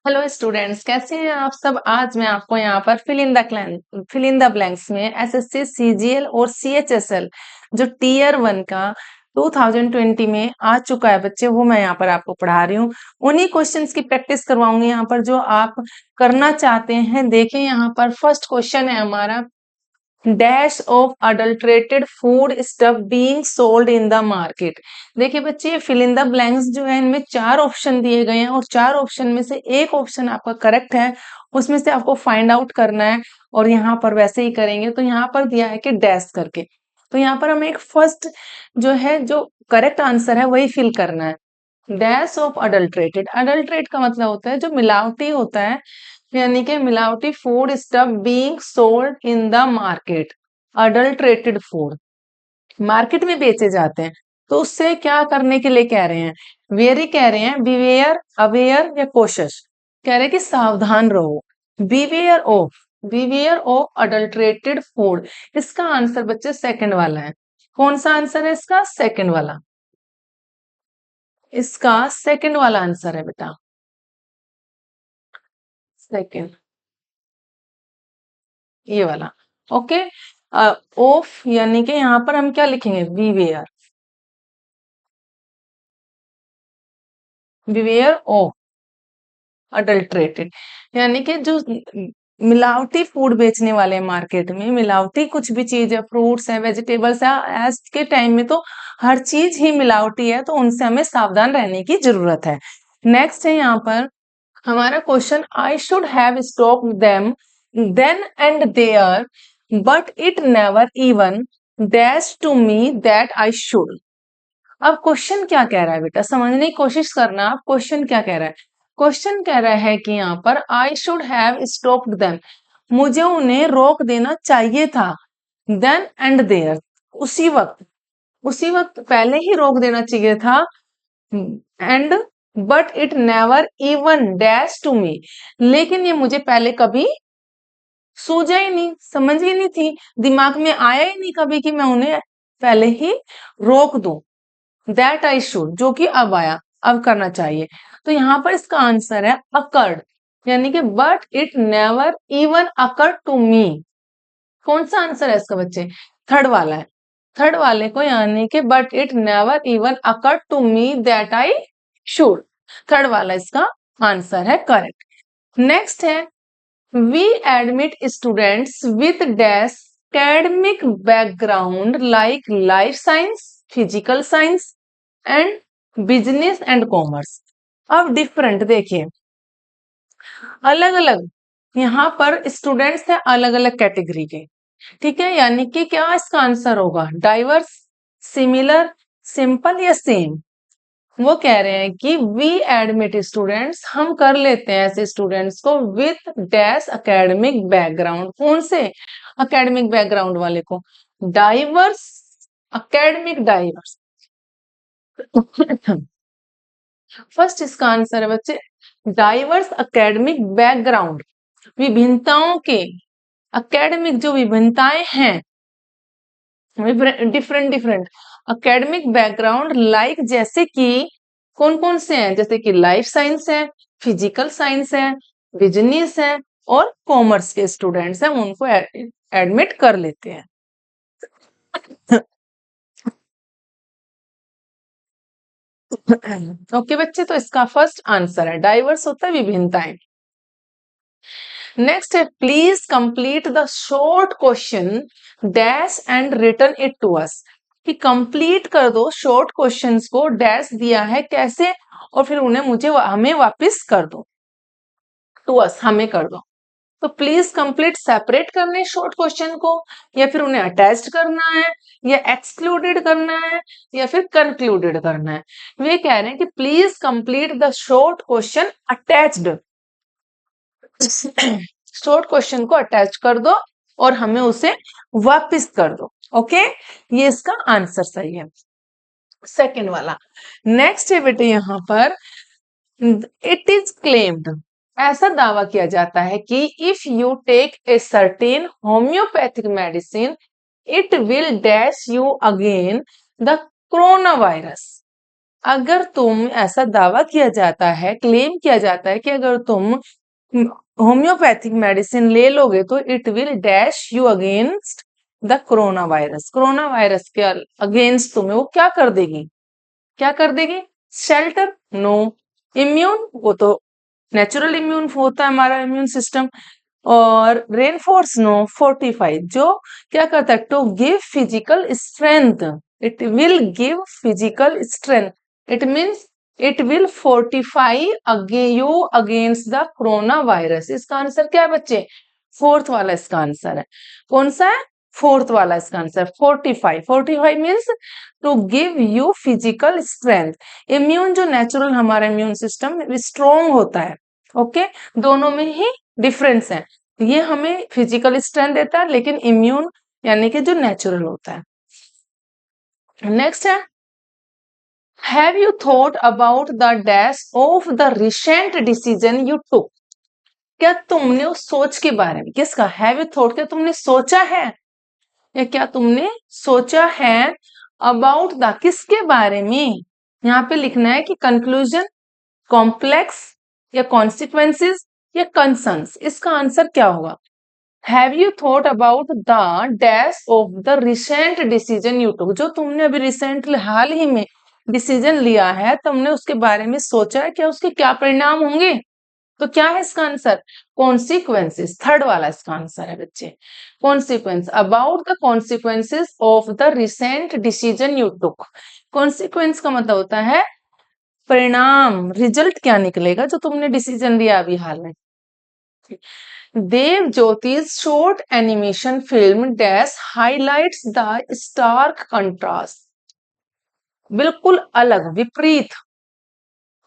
Hello students, कैसे हैं आप सब। आज मैं आपको यहाँ पर फिल इन द ब्लैंक्स में एसएससी सीजीएल और सीएचएसएल जो टीयर 1 का 2020 में आ चुका है बच्चे, वो मैं यहाँ पर आपको पढ़ा रही हूँ। उन्हीं क्वेश्चंस की प्रैक्टिस करवाऊंगी यहाँ पर जो आप करना चाहते हैं। देखें यहाँ पर फर्स्ट क्वेश्चन है हमारा, dash of adulterated food stuff being sold in the market. देखिए बच्चे, फिल इन द ब्लैंक्स जो है इनमें 4 ऑप्शन दिए गए हैं और 4 ऑप्शन में से एक ऑप्शन आपका करेक्ट है, उसमें से आपको फाइंड आउट करना है। और यहाँ पर वैसे ही करेंगे, तो यहाँ पर दिया है कि डैश करके, तो यहाँ पर हमें एक फर्स्ट जो है जो करेक्ट आंसर है वही फिल करना है। डैश ऑफ अडल्ट्रेटेड, अडल्ट्रेट का मतलब होता है जो मिलावटी होता है, यानी कि मिलावटी food stuff being sold in the market. Adulterated food market में बेचे जाते हैं, तो उससे क्या करने के लिए कह रहे हैं, वेरी कह रहे हैं, बिवेयर, अवेयर या कोशिश, कह रहे हैं कि सावधान रहो। Beware of, beware of adulterated food, इसका आंसर बच्चे सेकंड वाला है। कौन सा आंसर है इसका? सेकंड वाला, इसका सेकंड वाला आंसर है बेटा, सेकंड, ये वाला। ओके, ऑफ यानी कि यहाँ पर हम क्या लिखेंगे, बीवेयर, बीवेयर ऑफ अडल्ट्रेटेड, यानी कि जो मिलावटी फूड बेचने वाले मार्केट में, मिलावटी कुछ भी चीज है, फ्रूट्स है, वेजिटेबल्स है, आज के टाइम में तो हर चीज ही मिलावटी है, तो उनसे हमें सावधान रहने की जरूरत है। नेक्स्ट है यहाँ पर हमारा question, I should have stopped them then and there but it never even dash to me that I should. अब क्वेश्चन क्या कह रहा है बेटा, समझने की कोशिश करना। आप क्वेश्चन क्या कह रहा है, क्वेश्चन कह रहा है कि यहाँ पर आई शुड हैव स्टॉप्ड देम, मुझे उन्हें रोक देना चाहिए था। देन एंड देयर, उसी वक्त, उसी वक्त पहले ही रोक देना चाहिए था। And but it never even dash to me, लेकिन ये मुझे पहले कभी सूझा ही नहीं, समझ ही नहीं थी, दिमाग में आया ही नहीं कभी कि मैं उन्हें पहले ही रोक दूं। दैट आई शुड, जो कि अब आया, अब करना चाहिए। तो यहाँ पर इसका आंसर है अकर्ड, यानी कि but it never even occurred to me. कौन सा आंसर है इसका बच्चे? थर्ड वाला है, थर्ड वाले को, यानी कि but it never even occurred to me that I should, third वाला इसका आंसर है करेक्ट। नेक्स्ट है, we admit students with dash academic background like life science, physical science and business and commerce. अब different देखिए, अलग अलग यहाँ पर स्टूडेंट्स हैं अलग अलग कैटेगरी के, ठीक है, यानी कि क्या इसका आंसर होगा, डाइवर्स, सिमिलर, सिंपल या सेम। वो कह रहे हैं कि वी एडमिट स्टूडेंट्स, हम कर लेते हैं ऐसे स्टूडेंट्स को विथ डैश एकेडमिक बैकग्राउंड। कौन से एकेडमिक बैकग्राउंड वाले को? Diverse, academic diverse. फर्स्ट इसका आंसर है बच्चे डाइवर्स एकेडमिक बैकग्राउंड, विभिन्नताओं के, एकेडमिक जो विभिन्नताएं हैं, different different academic background, like जैसे कि कौन कौन से हैं, जैसे कि लाइफ साइंस है, फिजिकल साइंस है, बिजनेस है और कॉमर्स के स्टूडेंट्स हैं, उनको एडमिट कर लेते हैं। ओके बच्चे, तो इसका फर्स्ट आंसर है डाइवर्स होता है विभिन्नताएं। नेक्स्ट है, please complete the short question dash and return it to us, कि कंप्लीट कर दो शॉर्ट क्वेश्चंस को, डैश दिया है कैसे, और फिर उन्हें मुझे हमें वापस कर दो, टू अस हमें कर दो। तो प्लीज कंप्लीट सेपरेट करने शॉर्ट क्वेश्चन को, या फिर उन्हें अटैच्ड करना है, या एक्सक्लूडेड करना है, या फिर कंक्लूडेड करना है। वे कह रहे हैं कि please complete the short question attached, short question को अटैच कर दो और हमें उसे वापस कर दो। ओके, ये इसका आंसर सही है, सेकंड वाला। नेक्स्ट है बेटे यहाँ पर, इट इज क्लेम्ड, ऐसा दावा किया जाता है कि if you take a certain homeopathic medicine it will dash you again the coronavirus. अगर तुम ऐसा दावा किया जाता है, क्लेम किया जाता है कि अगर तुम होम्योपैथिक मेडिसिन ले लोगे तो it will dash you against the coronavirus. Coronavirus के अगेंस्ट तुम्हें वो क्या कर देगी? क्या कर देगी? शेल्टर? नो। इम्यून? वो तो नेचुरल इम्यून होता है हमारा इम्यून सिस्टम। और रेनफोर्स? नो। फोर्टिफाई? जो क्या करता है? To give physical strength. It will give physical strength. It means it will fortify you against the coronavirus. इसका आंसर क्या है बच्चे? फोर्थ वाला इसका आंसर है। कौन सा है? फोर्थ वाला इसका answer. Fortify. Fortify means to give you physical strength. Immune जो नेचुरल हमारा इम्यून सिस्टम स्ट्रोंग होता है। ओके, दोनों में ही डिफरेंस है। ये हमें फिजिकल स्ट्रेंथ देता है, लेकिन इम्यून यानी कि जो नेचुरल होता है। नेक्स्ट है, have you thought about the dash of the recent decision you took? क्या तुमने उस सोच के बारे में, किसका? हैव यू थॉट, क्या तुमने सोचा है, या क्या तुमने सोचा है अबाउट द, किसके बारे में? यहाँ पे लिखना है कि कंक्लूजन, कॉम्प्लेक्स, या कॉन्सिक्वेंसेस, या कंसर्न्स। इसका आंसर क्या होगा? Have you thought about the dash of the recent decision you took? जो तुमने अभी रिसेंटली हाल ही में डिसीजन लिया है, तुमने उसके बारे में सोचा है क्या उसके क्या परिणाम होंगे? तो क्या है इसका आंसर? कॉन्सिक्वेंसेस। थर्ड वाला इसका आंसर है बच्चे। Consequence, about the consequences of the recent decision you took. Consequence का मतलब होता है परिणाम, रिजल्ट क्या निकलेगा जो तुमने डिसीजन लिया अभी हाल में। Dev Jyotish short animation film dash highlights the stark contrast, बिल्कुल अलग, विपरीत,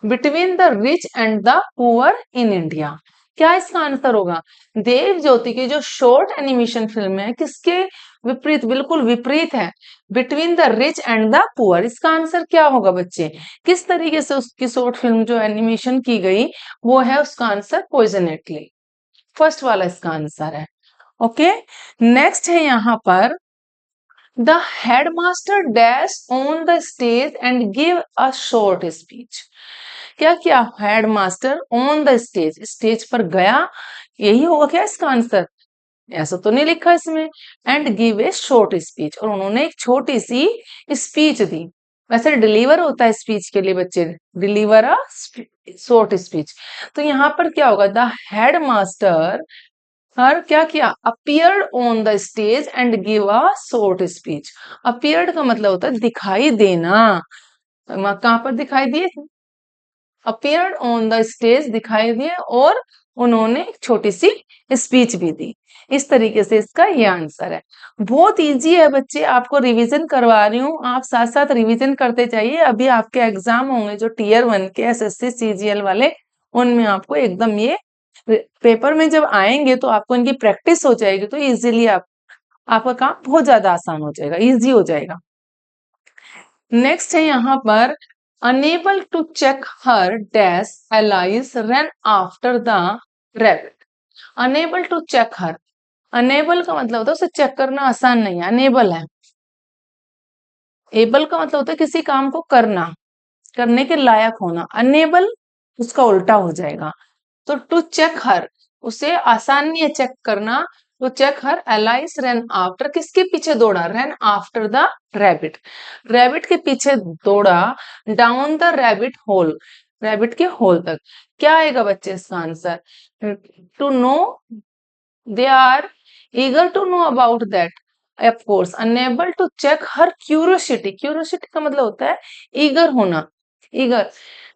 between the rich and the poor in India. क्या इसका आंसर होगा? देव ज्योति की जो शॉर्ट एनिमेशन फिल्म है किसके विपरीत, बिल्कुल विपरीत है, between the rich and the poor. इसका आंसर क्या होगा बच्चे? किस तरीके से उसकी शॉर्ट फिल्म जो एनिमेशन की गई वो है उसका आंसर पॉइजन इटली। फर्स्ट वाला इसका आंसर है। ओके, नेक्स्ट है यहाँ पर, the headmaster dash on the stage and give a short speech. क्या किया? Headmaster on the stage, stage पर गया, यही होगा क्या इसका आंसर? ऐसा तो नहीं लिखा इसमें। And give a short speech, और उन्होंने एक छोटी सी स्पीच दी। वैसे डिलीवर होता है स्पीच के लिए बच्चे, डिलीवर अ शॉर्ट स्पीच। तो यहाँ पर क्या होगा? द हेडमास्टर हर क्या किया? Appeared on the stage and give a short speech. Appeared का मतलब होता है दिखाई देना। कहां पर दिखाई दिए? अपीयर्ड ऑन द स्टेज, दिखाई दिए, और उन्होंने एक छोटी सी स्पीच भी दी। इस तरीके से इसका ये आंसर है। बहुत इजी है बच्चे, आपको रिवीजन करवा रही हूँ, आप साथ साथ रिवीजन करते जाइए। अभी आपके एग्जाम होंगे जो टीयर 1 के एसएससी सीजीएल वाले, उनमें आपको एकदम ये पेपर में जब आएंगे तो आपको इनकी प्रैक्टिस हो जाएगी, तो इजीली आपका काम बहुत ज्यादा आसान हो जाएगा, इजी हो जाएगा। नेक्स्ट है यहाँ पर, unable to check her dash Alice run after the rabbit. Unable to check her, unable का मतलब होता है उसे चेक करना आसान नहीं है, अनेबल है। एबल का मतलब होता है किसी काम को करना, करने के लायक होना। अनेबल उसका उल्टा हो जाएगा। तो टू चेक हर, उसे आसान नहीं है चेक करना। तो check her Alice run after, किसके पीछे दौड़ा? Run after the rabbit, rabbit के पीछे दौड़ा। Down the rabbit hole, rabbit के होल तक। क्या आएगा बच्चे इसका answer? To know, they are eager to know about that, of course unable to check her curiosity। curiosity का मतलब होता है eager होना, eager।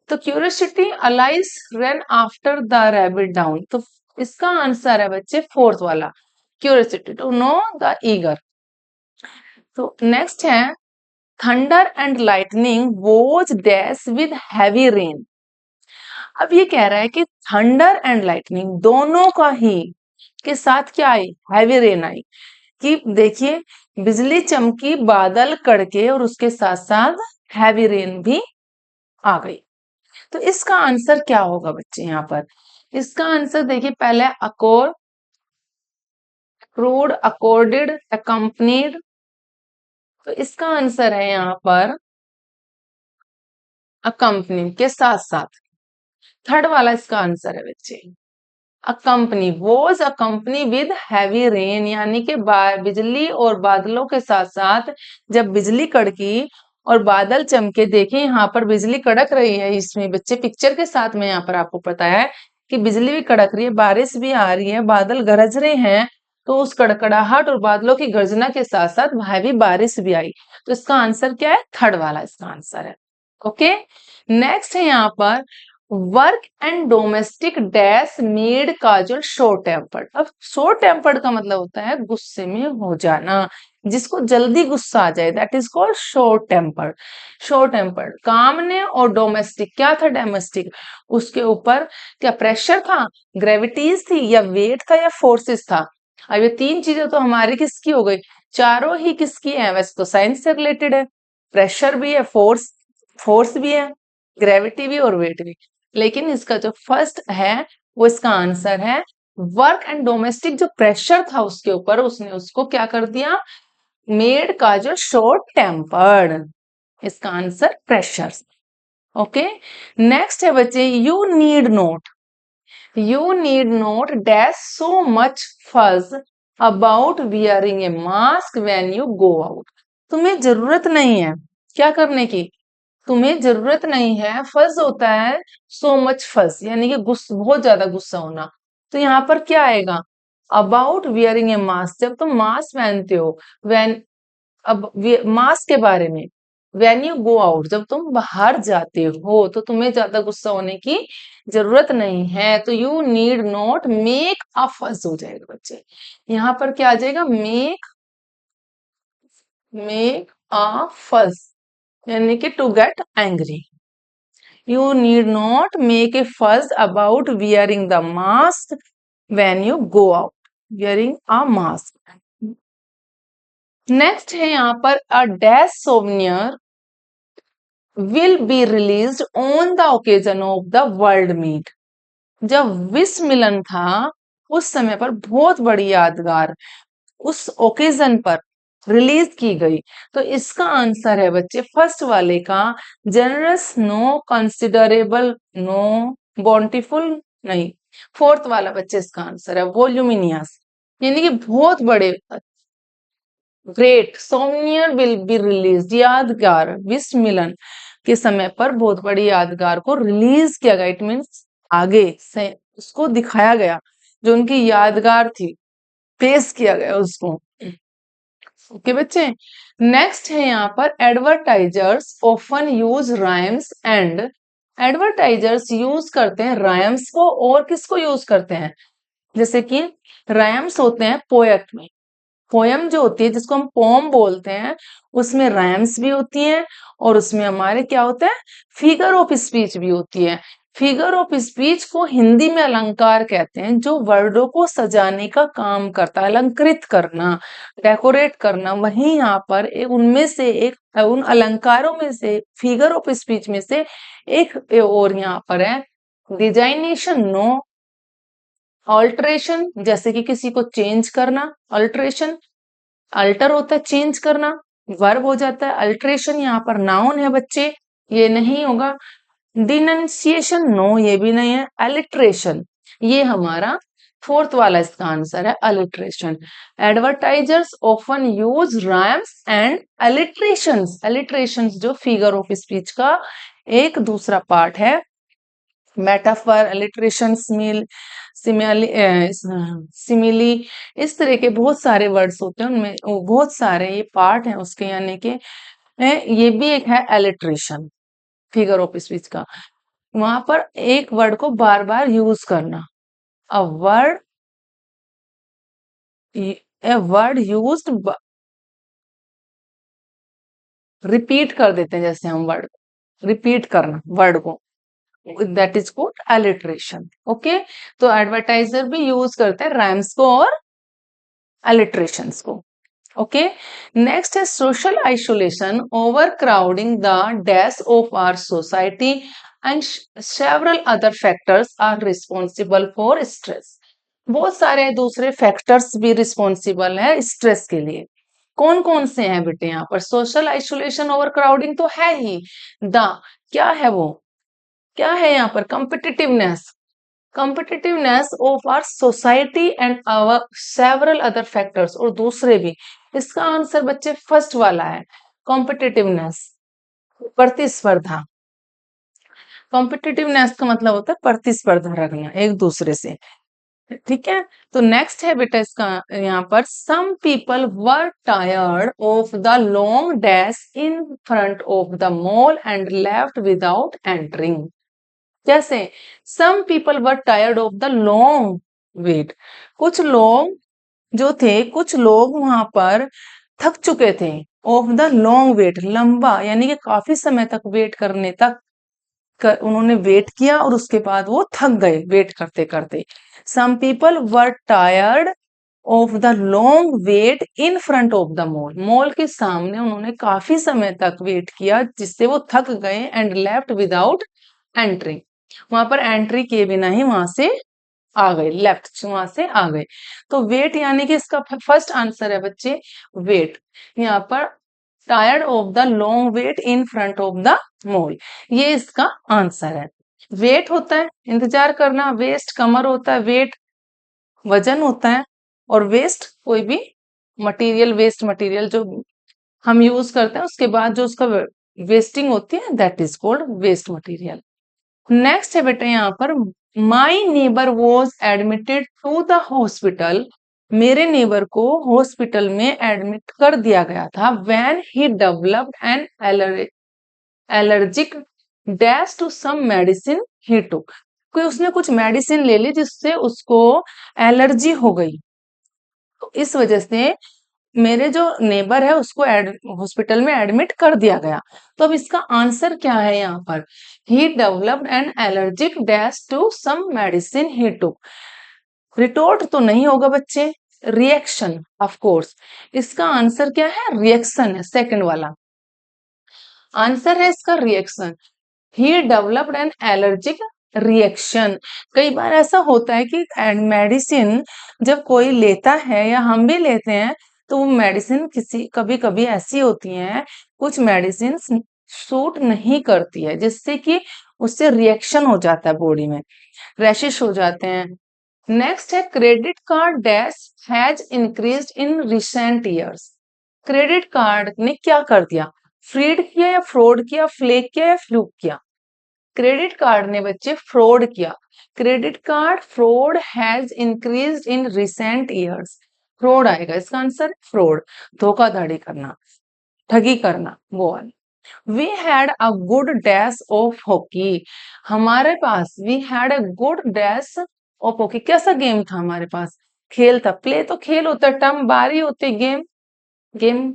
तो curiosity Alice ran after the rabbit down। तो इसका आंसर है बच्चे फोर्थ वाला, curiosity to know the eager। तो नेक्स्ट है, thunder and lightning was dash with heavy rain. अब ये कह रहा है कि थंडर एंड लाइटनिंग दोनों का ही के साथ क्या आई? हैवी रेन आई। कि देखिए, बिजली चमकी, बादल कड़के, और उसके साथ साथ हैवी रेन भी आ गई। तो इसका आंसर क्या होगा बच्चे? यहाँ पर इसका आंसर देखिए, पहले अकोर, अक्रूड, अकॉर्डेड, अकम्पनीड। तो इसका आंसर है यहाँ पर अ कंपनी के साथ साथ। थर्ड वाला इसका आंसर है बच्चे। A company was a company with heavy rain, यानी कि बिजली और बादलों के साथ साथ जब बिजली कड़की और बादल चमके, देखें यहाँ पर बिजली कड़क रही है इसमें बच्चे, पिक्चर के साथ में यहाँ पर आपको पता है कि बिजली भी कड़क रही है, बारिश भी आ रही है, बादल गरज रहे हैं, तो उस कड़कड़ाहट और बादलों की गर्जना के साथ साथ हैवी बारिश भी आई। तो इसका आंसर क्या है? थर्ड वाला इसका आंसर है। ओके, नेक्स्ट है यहाँ पर work and domestic dash made Kajal short tempered. अब शॉर्ट टेम्पर्ड का मतलब होता है गुस्से में हो जाना, जिसको जल्दी गुस्सा आ जाए, that is called short tempered. Short tempered काम ने, और डोमेस्टिक क्या था? डोमेस्टिक, उसके ऊपर क्या प्रेशर था, ग्रेविटीज थी, या वेट था, या फोर्सेस था। अब ये तीन चीजें तो हमारी किसकी हो गई? चारों ही किसकी है? वैसे तो साइंस से रिलेटेड है, प्रेशर भी है, फोर्स फोर्स भी है, ग्रेविटी भी और वेट भी। लेकिन इसका जो फर्स्ट है वो इसका आंसर है वर्क एंड डोमेस्टिक। जो प्रेशर था उसके ऊपर, उसने उसको क्या कर दिया? मेड का जो शॉर्ट टेम्पर्ड, इसका आंसर प्रेशर। ओके, नेक्स्ट है बच्चे you need not dash so much fuss about wearing a mask when you go out. तुम्हें जरूरत नहीं है क्या करने की? तुम्हें जरूरत नहीं है, फज होता है सो मच फज, यानी कि बहुत ज्यादा गुस्सा होना। तो यहाँ पर क्या आएगा? अबाउट वियरिंग ए मास्क, जब तुम मास्क पहनते हो, व्हेन, अब मास्क के बारे में, व्हेन यू गो आउट, जब तुम बाहर जाते हो तो तुम्हें ज्यादा गुस्सा होने की जरूरत नहीं है। तो you need not make a fuss हो जाएगा बच्चे। यहाँ पर क्या आ जाएगा? मेक अ फज, यानी कि to get angry. You need not make a fuss about wearing the mask when you go out. Wearing a mask. Next है यहाँ पर a dash souvenir will be released on the occasion of the world meet. जब विश्व मिलन था उस समय पर बहुत बड़ी यादगार उस ओकेजन पर रिलीज की गई। तो इसका आंसर है बच्चे फर्स्ट वाले का जनरस, नो कंसिडरेबल, नो बॉन्टिफुल, नहीं। फोर्थ वाला बच्चे इसका आंसर है वॉल्यूमिनियस, यानी कि बहुत बड़े। ग्रेट सोनियर विल बी रिलीज, यादगार विश्व मिलन के समय पर बहुत बड़ी यादगार को रिलीज किया गया। इट मीन्स आगे से उसको दिखाया गया, जो उनकी यादगार थी पेश किया गया उसको। ओके बच्चे, नेक्स्ट है यहाँ पर advertisers often use rhymes and. Advertisers use करते हैं राइम्स को, और किसको यूज करते हैं? जैसे कि राइम्स होते हैं पोएट में, पोयम जो होती है जिसको हम पोम बोलते हैं, उसमें राइम्स भी होती हैं, और उसमें हमारे क्या होता है? फिगर ऑफ स्पीच भी होती है। फिगर ऑफ स्पीच को हिंदी में अलंकार कहते हैं, जो वर्डों को सजाने का काम करता है, अलंकृत करना, डेकोरेट करना। वहीं यहाँ पर उनमें से एक, उन अलंकारों में से, फिगर ऑफ स्पीच में से एक और यहाँ पर है डिजाइनेशन, नो। ऑल्टरेशन, जैसे कि किसी को चेंज करना, अल्टरेशन, अल्टर होता है चेंज करना, वर्ब हो जाता है अल्टरेशन, यहाँ पर नाउन है बच्चे, ये नहीं होगा। डिनंसिएशन, नो ये भी नहीं है। अलिट्रेशन, ये हमारा फोर्थ वाला इसका आंसर है, alliteration. Advertisers often use rhymes and alliterations. Alliterations जो फिगर ऑफ स्पीच का एक दूसरा पार्ट है। मेटाफर, अलिट्रेशन, सिमिली, इस तरह के बहुत सारे वर्ड्स होते हैं, उनमें बहुत सारे ये पार्ट हैं उसके, यानी कि ये भी एक है एलिट्रेशन फिगर ऑफ स्पीच का। वहां पर एक वर्ड को बार बार यूज करना, अ वर्ड यूज्ड, रिपीट कर देते हैं, जैसे हम वर्ड रिपीट करना वर्ड को, that is called alliteration. Okay, तो एडवर्टाइजर भी यूज करते हैं राइम्स को और अलिट्रेशंस को। ओके, नेक्स्ट है social isolation, overcrowding the dash of our society and several other factors are responsible for stress. बहुत सारे दूसरे फैक्टर्स भी रिस्पॉन्सिबल है स्ट्रेस के लिए। कौन कौन से हैं बेटे? यहाँ पर सोशल आइसोलेशन, ओवर क्राउडिंग तो है ही, द क्या है वो, क्या है यहाँ पर, competitiveness, competitiveness of our society and our several other factors, और दूसरे भी। इसका आंसर बच्चे फर्स्ट वाला है, competitiveness, प्रतिस्पर्धा। कॉम्पिटिटिवनेस का मतलब होता है प्रतिस्पर्धा रखना एक दूसरे से, ठीक है। तो नेक्स्ट है बेटा इसका यहाँ पर, some people were tired of the long dash in front of the mall and left without entering. कैसे, some people were tired of the long wait, कुछ लोग जो थे, कुछ लोग वहां पर थक चुके थे, ऑफ द लॉन्ग वेट, लंबा यानी कि काफी समय तक वेट करने तक उन्होंने वेट किया और उसके बाद वो थक गए वेट करते करते। Some people were tired of the long wait in front of the mall, mall के सामने उन्होंने काफी समय तक वेट किया जिससे वो थक गए, एंड लेफ्ट विदाउट एंट्रिंग, वहां पर एंट्री किए बिना ही वहां से आ गए, लेफ्ट वहां से आ गए। तो वेट यानी कि इसका फर्स्ट आंसर है बच्चे वेट, यहाँ पर tired of the long wait in front of the mall, ये इसका आंसर है। वेट होता है इंतजार करना, वेस्ट कमर होता है, वेट वजन होता है, और वेस्ट कोई भी मटेरियल, वेस्ट मटेरियल जो हम यूज करते हैं उसके बाद जो उसका वेस्टिंग होती है, that is called waste material. Next है बेटा यहाँ पर, my neighbour was admitted to the hospital, मेरे नेबर को हॉस्पिटल में एडमिट कर दिया गया था, when he developed an allergic dash to some medicine he took, कोई उसने कुछ मेडिसिन ले ली जिससे उसको एलर्जी हो गई, तो इस वजह से मेरे जो नेबर है उसको हॉस्पिटल में एडमिट कर दिया गया। तो अब इसका आंसर क्या है यहाँ पर, he developed an allergic dash to some medicine he took, retort तो नहीं होगा बच्चे, रिएक्शन ऑफ कोर्स, इसका आंसर क्या है, रिएक्शन है, सेकंड वाला आंसर है इसका reaction. He developed an allergic reaction. कई बार ऐसा होता है कि मेडिसिन जब कोई लेता है या हम भी लेते हैं तो वो मेडिसिन किसी कभी कभी ऐसी होती हैं, कुछ मेडिसिन सूट नहीं करती है जिससे कि उससे रिएक्शन हो जाता है बॉडी में, रैशेस हो जाते हैं। नेक्स्ट है, credit card dash has increased in recent years, credit card ने क्या कर दिया, फ्रीड किया या फ्रॉड किया, फ्लेक किया या फ्लूक किया, क्रेडिट कार्ड ने बच्चे फ्रॉड किया, credit card fraud has increased in recent years, fraud आएगा इसका आंसर, फ्रॉड, धोखाधड़ी करना, ठगी करना, वो वाला। We had a good dash of hockey, हमारे पास, we had a good dash of hockey, कैसा गेम था हमारे पास, खेल था, प्ले तो खेल होता है, टर्म बारी होती है, गेम गेम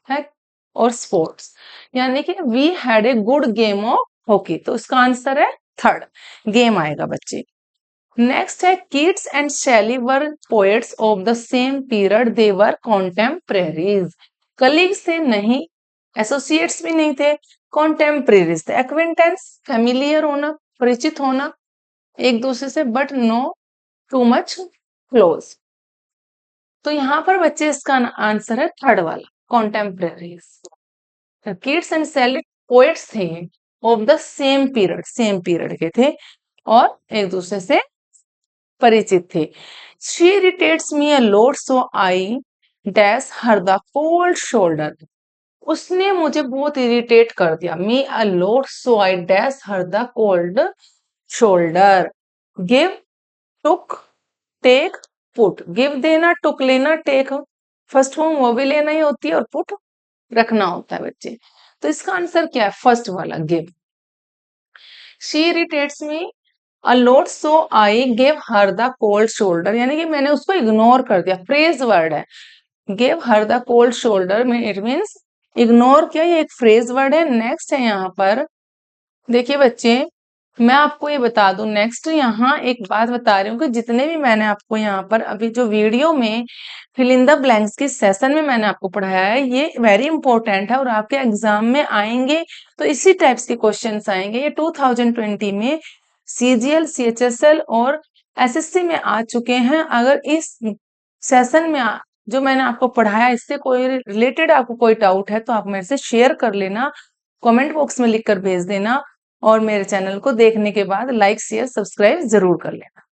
है, और स्पोर्ट्स, यानी कि we had a good game of hockey, तो इसका आंसर है थर्ड, गेम आएगा बच्चे। नेक्स्ट है, Keats and Shelley were poets of the same period, they were contemporaries, colleagues थे नहीं, एसोसिएट्स भी नहीं थे, कॉन्टेम्परेरीज थे, एक्वेंटेंस फेमिलियर होना, परिचित होना एक दूसरे से, but no too much close, तो यहाँ पर बच्चे इसका आंसर है थर्ड वाला, contemporaries. Keats and Shelley poets थे ऑफ द सेम पीरियड के थे और एक दूसरे से परिचित थे। She irritates me a lot so I dash her the cold shoulder, उसने मुझे बहुत इरिटेट कर दिया, me a lot so I dash her the cold shoulder. Give, took, take, put, give देना, टुक लेना, टेक फर्स्ट फॉर्म वो भी लेना ही होती है और पुट रखना होता है बच्चे, तो इसका आंसर क्या है, फर्स्ट वाला give. She irritates me a lot so I give her the cold shoulder, यानी कि मैंने उसको इग्नोर कर दिया, फ्रेज वर्ड है, give her the cold shoulder में इट मीन्स इग्नोर किया, ये एक फ्रेज वर्ड है। नेक्स्ट है यहाँ पर, देखिए बच्चे मैं आपको ये बता दूं, नेक्स्ट यहाँ एक बात बता रही हूँ कि जितने भी मैंने आपको यहाँ पर अभी जो वीडियो में फिल इन द ब्लैंक्स के सेशन में मैंने आपको पढ़ाया है, ये वेरी इंपॉर्टेंट है और आपके एग्जाम में आएंगे, तो इसी टाइप्स के क्वेश्चंस आएंगे। ये 2020 में सीजीएल, सीएचएसएल और एसएससी में आ चुके हैं। अगर इस सेशन में जो मैंने आपको पढ़ाया इससे कोई रिलेटेड आपको कोई डाउट है तो आप मेरे से शेयर कर लेना, कमेंट बॉक्स में लिख कर भेज देना। और मेरे चैनल को देखने के बाद लाइक, शेयर, सब्सक्राइब ज़रूर कर लेना।